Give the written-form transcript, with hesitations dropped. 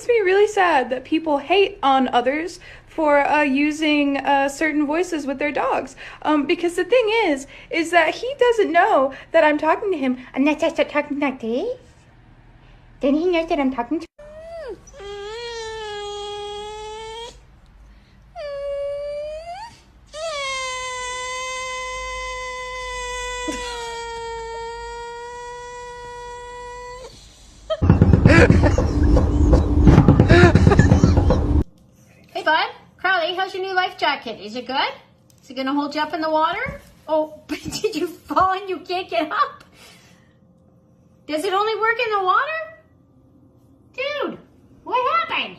makes me really sad that people hate on others for using certain voices with their dogs. Because the thing is that he doesn't know that I'm talking to him. And that's just talking like this. Then he knows that I'm talking to him. Hey, bud. Crowley, how's your new life jacket? Is it good? Is it going to hold you up in the water? Oh, did you fall and you can't get up? Does it only work in the water? Dude, what happened?